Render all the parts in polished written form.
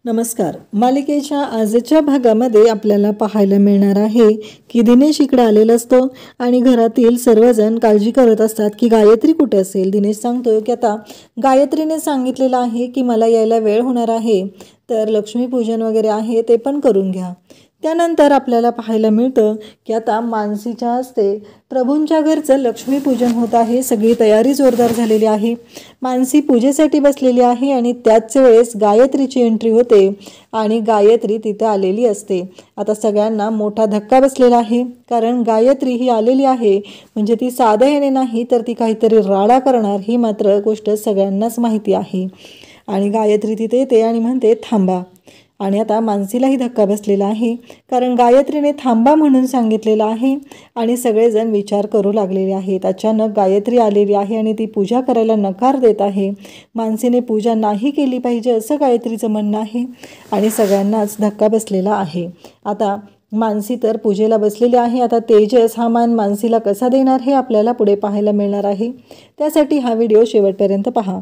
नमस्कार. मालिकेच्या आजच्या भागामध्ये आपल्याला पाहायला मिळणार आहे की दिनेश इकडे आलेला असतो आणि घरातील सर्वजण काळजी करत असतात की गायत्री कुठे असेल. दिनेश सांगतो की आता गायत्रीने सांगितलेलं आहे की मला यायला वेळ होणार आहे, तर लक्ष्मीपूजन वगैरे आहे ते पण करून घ्या. त्यानंतर आपल्याला पाहायला मिळतं की आता मानसीच्या हस्ते प्रभूंच्या घरचं लक्ष्मीपूजन होत आहे. सगळी तयारी जोरदार झालेली आहे. मानसी पूजेसाठी बसलेली आहे आणि त्याच वेळेस गायत्रीची एंट्री होते आणि गायत्री तिथे आलेली असते. आता सगळ्यांना मोठा धक्का बसलेला आहे, कारण गायत्री ही आलेली आहे म्हणजे ती साध्या ह्याने नाही तर ती काहीतरी राडा करणार ही मात्र गोष्ट सगळ्यांनाच माहिती आहे. आणि गायत्री तिथे येते आणि म्हणते थांबा. आणि आता मानसीलाही धक्का बसलेला आहे, कारण गायत्रीने थांबा म्हणून सांगितलेलं आहे आणि सगळेजण विचार करू लागलेले आहेत. अचानक गायत्री आलेली आहे आणि ती पूजा करायला नकार देत आहे. मानसीने पूजा नाही केली पाहिजे असं गायत्रीचं म्हणणं आहे आणि सगळ्यांनाच धक्का बसलेला आहे. आता मानसी तर पूजेला बसलेली आहे. आता तेजस हा मान मानसीला कसा देणार हे आपल्याला पुढे पाहायला मिळणार आहे. त्यासाठी हा व्हिडिओ शेवटपर्यंत पहा.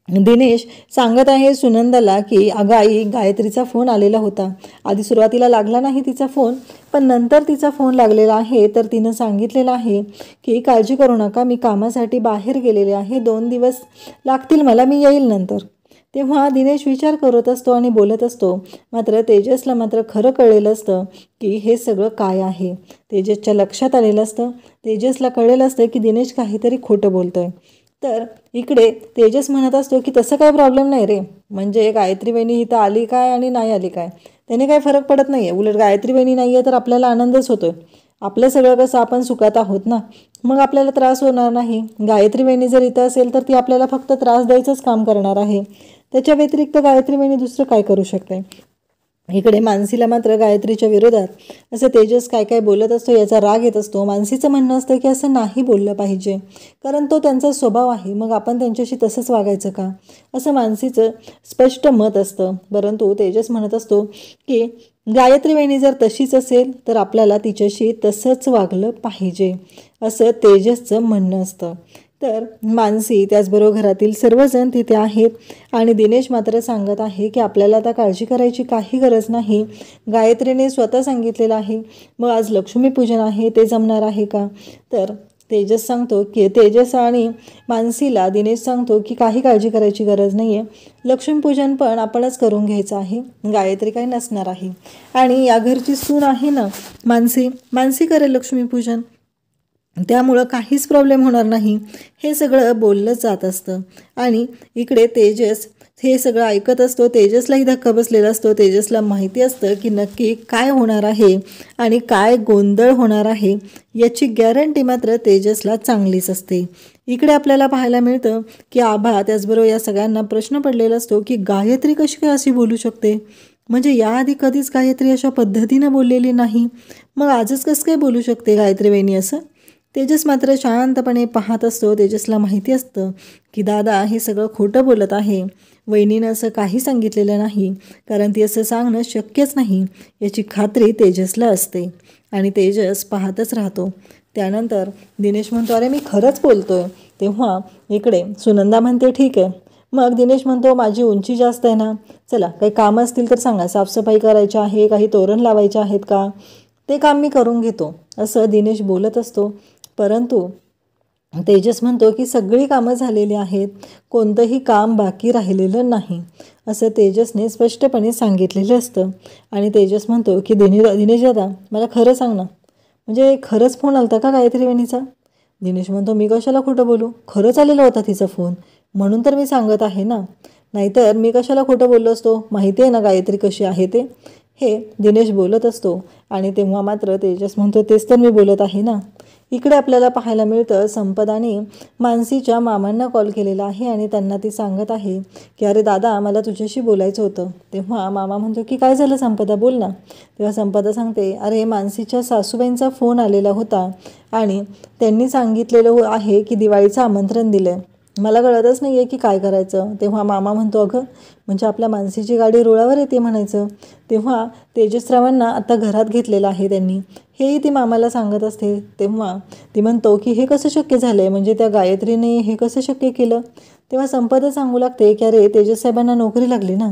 दिनेश सांगत आहे सुनंदाला की अगं आई, गायत्रीचा फोन आलेला होता. आधी सुरुवातीला लागला नाही तिचा फोन, पण नंतर तिचा फोन लागलेला आहे. तर तिनं सांगितलेलं आहे की काळजी करू नका, मी कामासाठी बाहेर गेलेले आहे, 2 दिवस लागतील मला, मी येईल नंतर. तेव्हा दिनेश विचार करत असतो आणि बोलत असतो. मात्र तेजसला मात्र खरं कळलेलं असतं की हे सगळं काय आहे. तेजसच्या लक्षात आलेलं असतं, तेजसला कळलेलं असतं की दिनेश काहीतरी खोटं बोलतोय. तर इकडे तेजस म्हणत असतो की तसं काही प्रॉब्लेम नाही रे, म्हणजे गायत्री वहिनी इथं आली काय आणि नाही आली काय त्याने काही फरक पडत नाही आहे. उलट गायत्री वहिनी नाही आहे तर आपल्याला आनंदच होतो आहे. आपलं सगळं कसं आपण सुखात आहोत ना, मग आपल्याला त्रास होणार नाही. गायत्री वहिनी जर इथं असेल तर ती आपल्याला फक्त त्रास द्यायचंच काम करणार आहे. त्याच्या व्यतिरिक्त गायत्री वहिनी दुसरं काय करू शकते. इकडे मानसीला मात्र गायत्रीच्या विरोधात असं तेजस काय काय बोलत असतो याचा राग येत असतो. मानसीचं म्हणणं असतं की असं नाही बोललं पाहिजे, कारण तो त्यांचा स्वभाव आहे, मग आपण त्यांच्याशी तसंच वागायचं का, असं मानसीचं स्पष्ट मत असतं. परंतु तेजस म्हणत असतो की गायत्री वहिनी जर तशीच असेल तर आपल्याला तिच्याशी तसंच वागलं पाहिजे, असं तेजसचं म्हणणं असतं. तर मानसी त्याचबरोबर घरातील सर्वजण तिथे आहेत आणि दिनेश मात्र सांगत आहे की आपल्याला आता काळजी करायची काही गरज नाही. गायत्रीने स्वतः सांगितलेलं आहे, मग आज लक्ष्मीपूजन आहे ते जमणार आहे का. तर तेजस सांगतो की तेजस आणि मानसीला दिनेश सांगतो की काही काळजी करायची गरज नाही आहे, लक्ष्मीपूजन पण आपणच करून घ्यायचं आहे, गायत्री काही नसणार आहे आणि या घरची सून आहे ना मानसी करेल लक्ष्मीपूजन, त्यामुळं काहीच प्रॉब्लेम होणार नाही, हे सगळं बोललं जात असतं. आणि इकडे तेजस हे सगळं ऐकत असतो. तेजसलाही धक्का बसलेला असतो. तेजसला माहिती असतं की नक्की काय होणार आहे आणि काय गोंधळ होणार आहे याची गॅरंटी मात्र तेजसला चांगलीच असते. इकडे आपल्याला पाहायला मिळतं की आभा त्याचबरोबर या सगळ्यांना प्रश्न पडलेला असतो की गायत्री कशी काय अशी बोलू शकते, म्हणजे याआधी कधीच गायत्री अशा पद्धतीनं बोललेली नाही, मग आजच कसं काय बोलू शकते गायत्री वहिनी असं. तेजस मात्र शांतपणे पाहत असतो. तेजसला माहिती असतं की दादा हे सगळं खोटं बोलत आहे, वहिनीनं असं काही सांगितलेलं नाही, कारण ती असं सांगणं शक्यच नाही याची खात्री तेजसला असते आणि तेजस पाहतच राहतो. त्यानंतर दिनेश म्हणतो अरे मी खरंच बोलतोय. तेव्हा इकडे सुनंदा म्हणते ठीक आहे. मग दिनेश म्हणतो माझी उंची जास्त आहे ना, चला काही कामं असतील तर सांगा, साफसफाई करायची आहे, काही तोरण लावायचे आहेत का, ते काम मी करून घेतो, असं दिनेश बोलत असतो. परंतु तेजस म्हणतो की सगळी कामं झालेली आहेत, कोणतंही काम बाकी राहिलेलं नाही, असं तेजसने स्पष्टपणे सांगितलेलं असतं. आणि तेजस म्हणतो की दिनेश दादा मला खरं सांग ना, म्हणजे खरंच फोन आलता का गायत्री वहिनीचा. दिनेश म्हणतो मी कशाला खोटं बोलू, खरंच आलेला होता तिचा फोन, म्हणून तर मी सांगत आहे ना, नाहीतर मी कशाला खोटं बोललो असतो, माहिती आहे ना गायत्री कशी आहे ते, हे दिनेश बोलत असतो. आणि तेव्हा मात्र तेजस म्हणतो तेच तर मी बोलत आहे ना. इकडे आपल्याला पाहायला मिळतं संपदाने मानसीच्या मामांना कॉल केलेला आहे आणि त्यांना ती सांगत आहे की अरे दादा मला तुझ्याशी बोलायचं होतं. तेव्हा मामा म्हणतो की काय झालं संपदा, बोल ना. तेव्हा संपदा सांगते अरे मानसीच्या सासूबाईंचा फोन आलेला होता आणि त्यांनी सांगितलेलं आहे की दिवाळीचं आमंत्रण दिलं आहे, मला कळतच नाही आहे की काय करायचं. तेव्हा मामा म्हणतो अगं म्हणजे आपल्या मानसीची गाडी रुळावर येते म्हणायचं. तेव्हा तेजसरावांना आता घरात घेतलेलं आहे त्यांनी, हेही ती मामाला सांगत असते. तेव्हा ती म्हणतो की हे कसं शक्य झालं आहे, म्हणजे त्या गायत्रीने हे कसं शक्य केलं. तेव्हा संपदा सांगू लागते की अरे तेजस साहेबांना नोकरी लागली ना,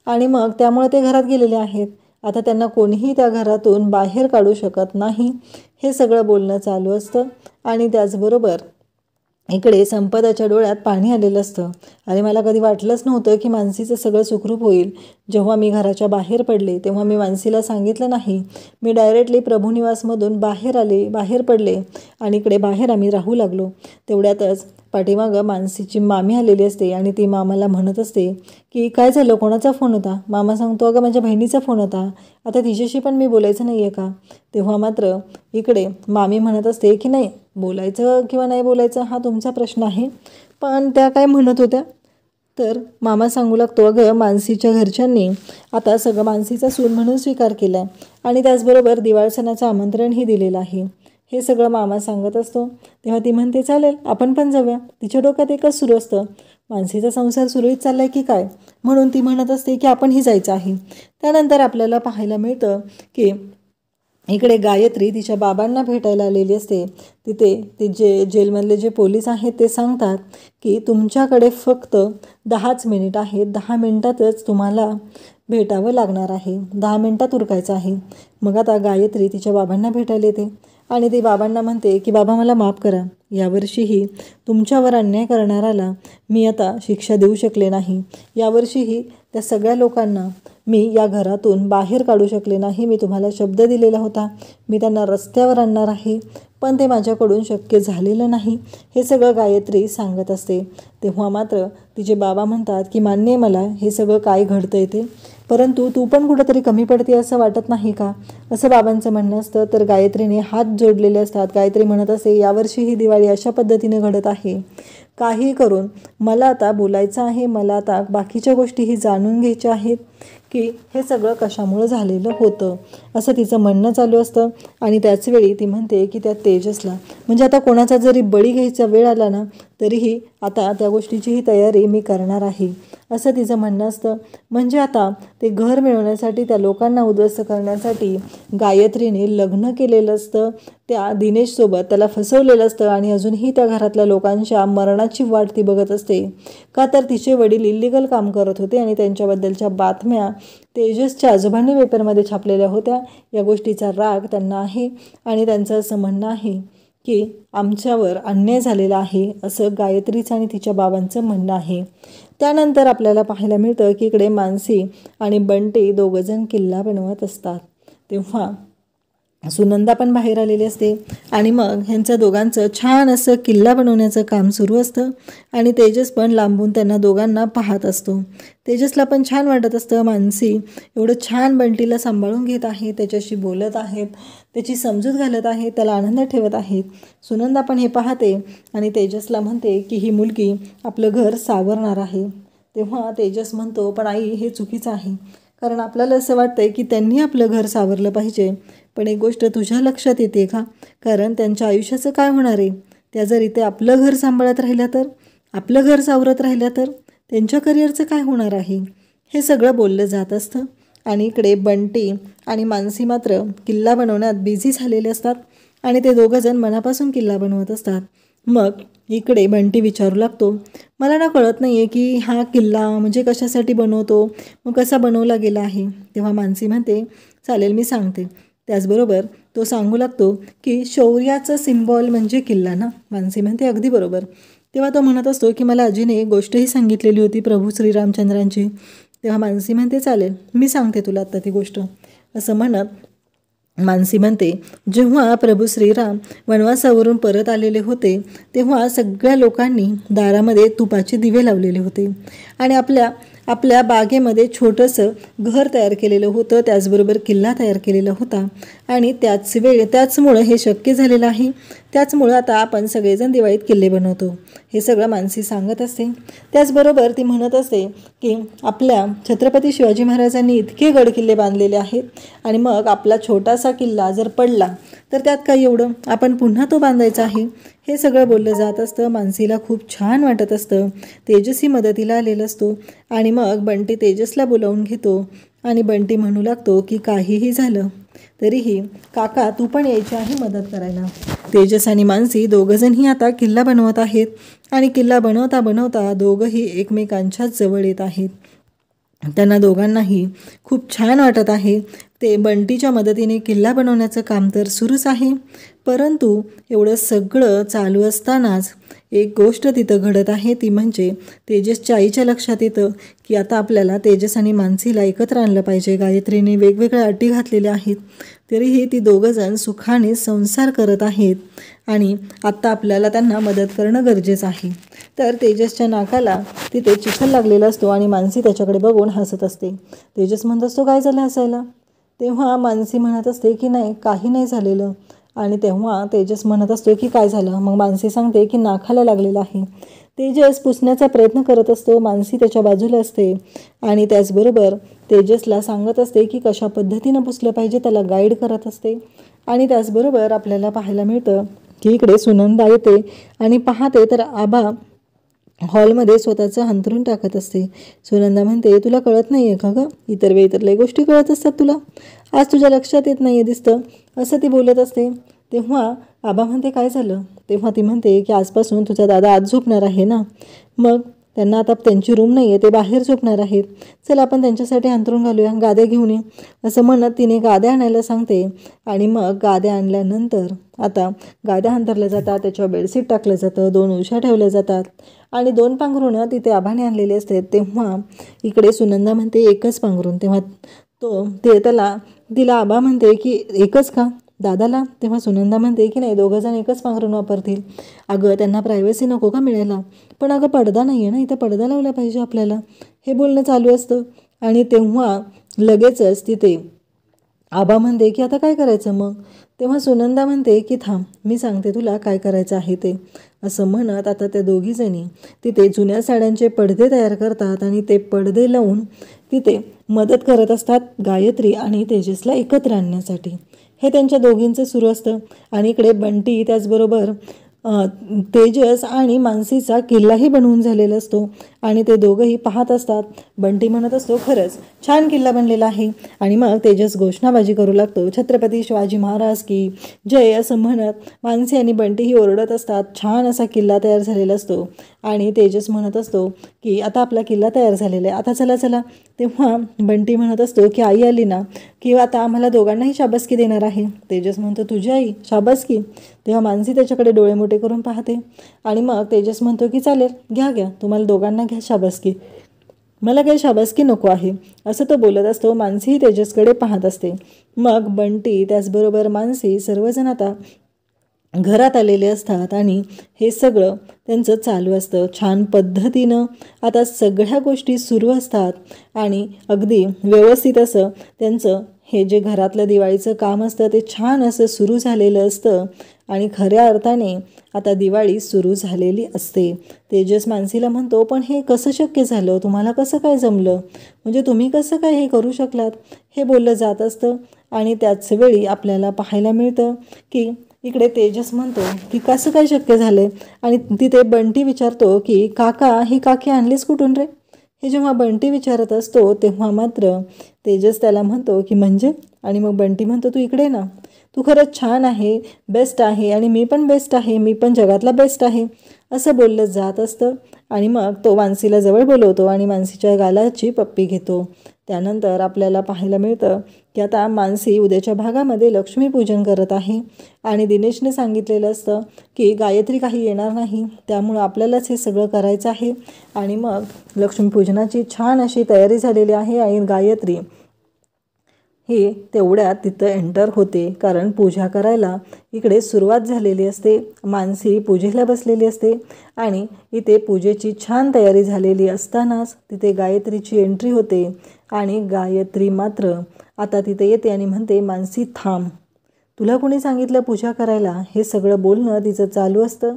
आणि मग त्यामुळे ते घरात गेलेले आहेत. आता त्यांना कोणीही त्या घरातून बाहेर काढू शकत नाही. हे सगळं बोलणं चालू असतं. आणि त्याचबरोबर इकडे संपदाच्या डोळ्यात पाणी आलेलं असतं. अरे, मला कधी वाटलंच नव्हतं की मानसीचं सगळं सुखरूप होईल. जेव्हा मी घराच्या बाहेर पडले तेव्हा मी मानसीला सांगितलं नाही. मी डायरेक्टली प्रभुनिवासमधून बाहेर पडले आणि इकडे बाहेर आम्ही राहू लागलो. तेवढ्यातच पाठीमागं मानसीची मामी आलेली असते आणि ती मामाला म्हणत असते की काय झालं, कोणाचा फोन होता? मामा सांगतो, अगं माझ्या बहिणीचा फोन होता, आता तिच्याशी पण मी बोलायचं नाही आहे का? तेव्हा मात्र इकडे मामी म्हणत असते की नाही, बोलायचं किंवा नाही बोलायचं हा तुमचा प्रश्न आहे, पण त्या काय म्हणत होत्या? तर मामा सांगू लागतो, अगं मानसीच्या घरच्यांनी आता सगळं मानसीचा सून म्हणून स्वीकार केला आहे आणि त्याचबरोबर दिवाळ सणाचं आमंत्रणही दिलेलं आहे. हे सगळं मामा सांगत असतो. तेव्हा ती म्हणते, चालेल आपण पण जाऊया. तिच्या डोक्यात एकच सुरू असतं, मानसीचा संसार सुरळीत चाललाय की काय, म्हणून ती म्हणत असते की आपणही जायचं आहे. त्यानंतर आपल्याला पाहायला मिळतं की इकडे गायत्री तिच्या बाबांना भेटायला आलेली असते. तिथे ते जेलमधले जे पोलीस आहेत ते सांगतात की तुमच्याकडे फक्त 10च मिनिट आहेत, 10 मिनिटातच तुम्हाला भेटावं लागणार आहे, 10 मिनिटात उरकायचं आहे. मग आता गायत्री तिच्या बाबांना भेटायला येते आणि ती बाबांना म्हणते की बाबा मला माफ करा, यावर्षीही तुमच्यावर अन्याय करणाऱ्याला मी आता शिक्षा देऊ शकले नाही. यावर्षीही त्या सगळ्या लोकांना मी या घरातून बाहेर काढू शकले नाही. मी तुम्हाला शब्द दिलेला होता, मी त्यांना रस्त्यावर आणणार आहे, पण ते माझ्याकडून शक्य झालेलं नाही. हे सगळं गायत्री सांगत असते. तेव्हा मात्र तिचे बाबा म्हणतात की मान्य आहे मला हे सगळं काय घडतं ते, परंतु तू पण कुठंतरी कमी पडते असं वाटत नाही का, असं बाबांचं म्हणणं असतं. तर गायत्रीने हात जोडलेले असतात. गायत्री म्हणत असते, यावर्षी ही दिवाळी अशा पद्धतीने घडत आहे, काही करून मला आता बोलायचं आहे, मला आता बाकीच्या गोष्टीही जाणून घ्यायच्या आहेत की हे सगळं कशामुळं झालेलं होतं, असं तिचं म्हणणं चालू असतं. आणि त्याचवेळी ती म्हणते की त्या तेजसला म्हणजे आता कोणाचा जरी बळी घ्यायचा वेळ आला ना तरीही आता त्या गोष्टीचीही तयारी मी करणार आहे, असं तिचं म्हणणं असतं. म्हणजे आता ते घर मिळवण्यासाठी, त्या लोकांना उद्ध्वस्त करण्यासाठी गायत्रीने लग्न केलेलं असतं त्या दिनेशसोबत, त्याला फसवलेलं असतं आणि अजूनही त्या घरातल्या लोकांच्या मरणाची वाट ती बघत असते. का तर तिचे वडील इल्लिगल काम करत होते आणि त्यांच्याबद्दलच्या बातम्या तेजसच्या आजोबांनी पेपरमध्ये छापलेल्या होत्या. या गोष्टीचा राग त्यांना आहे आणि त्यांचं असं म्हणणं आहे की आमच्यावर अन्याय झालेला आहे, असं गायत्रीचं आणि तिच्या बाबांचं म्हणणं आहे. त्यानंतर आपल्याला पाहायला मिळतं की इकडे मानसी आणि बंटी दोघंजण किल्ला बनवत असतात. तेव्हा सुनंदा पण बाहेर आलेली असते आणि मग ह्यांचं दोघांचं छान असं किल्ला बनवण्याचं काम सुरू असतं आणि तेजस पण लांबून त्यांना दोघांना पाहत असतो. तेजसला पण छान वाटत असतं, मानसी एवढं छान बंटीला सांभाळून घेत आहे, त्याच्याशी बोलत आहेत, त्याची समजूत घालत आहेत, त्याला आनंदात ठेवत आहेत. सुनंदा पण हे पाहते आणि तेजसला म्हणते की ही मुलगी आपलं घर सावरणार आहे. तेव्हा तेजस म्हणतो, पण आई हे चुकीचं आहे, कारण आपल्याला असं वाटतंय की त्यांनी आपलं घर सावरलं पाहिजे, पण एक गोष्ट तुझ्या लक्षात येते का, कारण त्यांच्या आयुष्याचं काय होणार आहे, त्या जर इथे आपलं घर सांभाळत राहिल्या तर, आपलं घर सावरत राहिल्या तर त्यांच्या करिअरचं काय होणार आहे, हे सगळं बोललं जात असतं. आणि इकडे बंटी आणि मानसी मात्र किल्ला बनवण्यात बिझी झालेले असतात आणि ते दोघंजण मनापासून किल्ला बनवत असतात. मग इकडे बंटी विचारू लागतो, मला ना कळत नाही आहे की हा किल्ला म्हणजे कशासाठी बनवतो, मग कसा बनवला गेला आहे. तेव्हा मानसी म्हणते, चालेल मी सांगते. त्याचबरोबर तो सांगू लागतो की शौर्याचं सिम्बॉल म्हणजे किल्ला ना. मानसी म्हणते, अगदी बरोबर. तेव्हा तो म्हणत असतो की मला आजीने एक गोष्टही सांगितलेली होती प्रभू श्रीरामचंद्रांची. तेव्हा मानसी म्हणते, चालेल मी सांगते तुला आत्ता ती गोष्ट, असं म्हणत मानसी म्हणते, जेव्हा प्रभू श्रीराम वनवासावरून परत आलेले होते तेव्हा सगळ्या लोकांनी दारामध्ये तुपाचे दिवे लावलेले होते आणि आपल्या बागेमध्ये छोटंसं घर तयार केलेलं होतं, त्याचबरोबर किल्ला तयार केलेला होता आणि त्याचमुळं हे शक्य झालेलं आहे. त्याचमुळं आता आपण सगळेजण दिवाळीत किल्ले बनवतो, हे सगळं मानसी सांगत असते. त्याचबरोबर ती म्हणत असते की आपल्या छत्रपती शिवाजी महाराजांनी इतके गडकिल्ले बांधलेले आहेत आणि मग आपला छोटासा किल्ला जर पडला तर त्यात काय एवढं, आपण पुन्हा तो बांधायचा आहे. हे सगळं बोललं जात असतं. मानसीला खूप छान वाटत असतं. तेजसही मदतीला आलेला असतो आणि मग बंटी तेजसला बोलावून घेतो आणि बंटी म्हणू लागतो की काहीही झालं तरीही काका तू पण यायची आहे मदत करायला. तेजस आणि मानसी दोघंजणही आता किल्ला बनवत आहेत आणि किल्ला बनवता बनवता दोघंही एकमेकांच्या जवळ येत आहेत. त्यांना दोघांनाही खूप छान वाटत आहे. ते बंटीच्या मदतीने किल्ला बनवण्याचं काम तर सुरूच आहे, परंतु एवढं सगळं चालू असतानाच एक गोष्ट तिथं घडत आहे. ती म्हणजे तेजसच्या आईच्या लक्षात येतं की आता आपल्याला तेजस आणि मानसीला एकत्र आणलं पाहिजे. गायत्रीने वेगवेगळ्या अटी घातलेल्या आहेत, तरीही ती दोघंजण सुखाने संसार करत आहेत आणि आत्ता आपल्याला त्यांना मदत करणं गरजेचं आहे. तर तेजसच्या नाकाला तिथे चिखल लागलेला असतो आणि मानसी त्याच्याकडे बघून हसत असते. तेजस म्हणत असतो, काय झालं हसायला? तेव्हा मानसी म्हणत असते की नाही, काही नाही झालेलं. आणि तेव्हा तेजस म्हणत असतो की काय झालं? मग मानसी सांगते की नाकाला लागलेलं आहे. तेजस पुसण्याचा प्रयत्न करत असतो. मानसी त्याच्या बाजूला असते आणि त्याचबरोबर तेजसला सांगत असते की कशा पद्धतीनं पुसलं पाहिजे, त्याला गाईड करत असते. आणि त्याचबरोबर आपल्याला पाहायला मिळतं की इकडे सुनंदा येते आणि पाहते तर आबा हॉलमध्ये स्वतःचं अंथरूण टाकत असते. सुनंदा म्हणते, तुला कळत नाही आहे का गं? इतर वेळी तर लई गोष्टी कळत असतात तुला, आज तुझ्या लक्षात येत नाही आहे दिसतं, असं ती बोलत असते. तेव्हा आबा म्हणते, काय झालं? तेव्हा ती म्हणते की आजपासून तुझा दादा आज झोपणार आहे ना, मग त्यांना आता त्यांची रूम नाही आहे, ते बाहेर झोपणार आहेत, चल आपण त्यांच्यासाठी अंथरूण घालूया, गाद्या घेऊन ये, असं म्हणत तिने गाद्या आणायला सांगते. आणि मग गाद्या आणल्यानंतर आता गाद्या अंथरल्या जातात, त्याच्यावर बेडशीट टाकलं जातं, 2 उशा ठेवल्या जातात आणि 2 पांघरुणं तिथे आबाने आणलेले असते. तेव्हा इकडे सुनंदा म्हणते, एकच पांघरुण. तेव्हा तिला आबा म्हणते की एकच का दादाला? तेव्हा सुनंदा म्हणते की नाही, दोघंजण एकच पांघरुण वापरतील. अगं त्यांना प्रायव्हसी नको का मिळायला? पण अगं पडदा नाही आहे ना, इथं पडदा लावला पाहिजे आपल्याला, हे बोलणं चालू असतं. आणि तेव्हा लगेचच तिथे आबा म्हणते की आता काय करायचं मग? तेव्हा सुनंदा म्हणते की थांब, मी सांगते तुला काय करायचं आहे ते, असं म्हणत आता त्या दोघीजणी तिथे जुन्या साड्यांचे पडदे तयार करतात आणि ते पडदे लावून तिथे मदत करत असतात गायत्री आणि तेजसला एकत्र आणण्यासाठी. हे त्यांच्या दोघींचं सुरू असतं. आणि इकडे बंटी त्याचबरोबर तेजस आणि मानसीचा किल्लाही बनवून झालेला असतो आणि ते दोघंही पाहत असतात. बंटी म्हणत असतो, खरंच छान किल्ला बनलेला आहे. आणि मग तेजस घोषणाबाजी करू लागतो, छत्रपती शिवाजी महाराज की जय, असं म्हणत मानसी आणि बंटीही ओरडत असतात. छान असा किल्ला तयार झालेला असतो आणि तेजस म्हणत असतो की आता आपला किल्ला तयार झालेला आहे, आता चला चला. तेव्हा बंटी म्हणत असतो की आई आली ना की आता आम्हाला दोघांनाही शाबासकी देणार आहे. तेजस म्हणतो, तुझी आई शाबासकी? तेव्हा मानसी त्याच्याकडे डोळे मोठे करून पाहते आणि मग तेजस म्हणतो की चालेल, घ्या तुम्हाला दोघांना घ्या शाबासकी, मला काही शाबासकी नको आहे, असं तो बोलत असतो. मानसीही तेजसकडे पाहत असते. मग बंटी त्याचबरोबर मानसी सर्वजण आता घरात आलेले असतात आणि हे सगळं त्यांचं चालू असतं छान पद्धतीनं. आता सगळ्या गोष्टी सुरू असतात आणि अगदी व्यवस्थित असं त्यांचं हे जे घरातलं दिवाळीचं काम असतं ते छान असं सुरू झालेलं असतं आणि खऱ्या अर्थाने आता दिवाळी सुरू झालेली असते. तेजस मानसीला म्हणतो, पण हे कसं शक्य झालं? तुम्हाला कसं काय जमलं? म्हणजे तुम्ही कसं काय हे करू शकलात? हे बोललं जात असतं. आणि त्याच वेळी आपल्याला पाहायला मिळतं की इकडे तेजस म्हणतो की कसं काय शक्य झालं? आणि तिथे बंटी विचारतो की काका, ही काकी आणलीच कुठून रे? हे जेव्हा बंटी विचारत असतो तेव्हा मात्र तेजस त्याला म्हणतो की म्हणजे? आणि मग बंटी म्हणतो, तू इकडे ना, तू खरंच छान आहे, बेस्ट आहे आणि मी पण बेस्ट आहे, मी पण जगातला बेस्ट आहे, असं बोललं जात असतं. आणि मग तो मानसीला जवळ बोलवतो आणि मानसीच्या गालाची पप्पी घेतो. त्यानंतर आपल्याला पाहायला मिळतं की आता मानसी उद्याच्या भागामध्ये लक्ष्मीपूजन करत आहे आणि दिनेशने सांगितलेलं असतं की गायत्री काही येणार नाही, त्यामुळं आपल्यालाच हे सगळं करायचं आहे. आणि मग लक्ष्मीपूजनाची छान अशी तयारी झालेली आहे आणि गायत्री ही तेवढ्यात तिथं एंटर होते, कारण पूजा करायला इकडे सुरुवात झालेली असते. मानसी पूजेला बसलेली असते आणि इथे पूजेची छान तयारी झालेली असतानाच तिथे गायत्रीची एंट्री होते. आणि गायत्री मात्र आता तिथे येते आणि म्हणते, मानसी थांब, तुला कोणी सांगितलं पूजा करायला? हे सगळं बोलणं तिचं चालू असतं.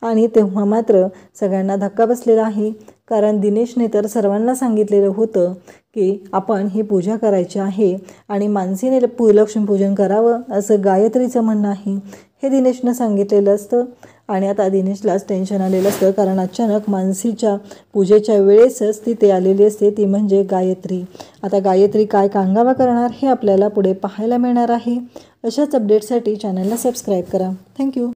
आणि तेव्हा मात्र सगळ्यांना धक्का बसलेला आहे, कारण दिनेशने तर सर्वांना सांगितलेलं होतं की आपण ही पूजा करायची आहे आणि मानसीने लक्ष्मीपूजन करावं, असं गायत्रीचं म्हणणं आहे. हे दिनेशनं सांगितलेलं असतं. आणि आता दिनेशलाच टेन्शन आलेलं असतं, कारण अचानक मानसीच्या पूजेच्या वेळेसच तिथे आलेली असते, ती म्हणजे गायत्री. आता गायत्री काय कांगावा करणार हे आपल्याला पुढे पाहायला मिळणार आहे. अशाच अपडेटसाठी चॅनलला सबस्क्राईब करा. थँक्यू.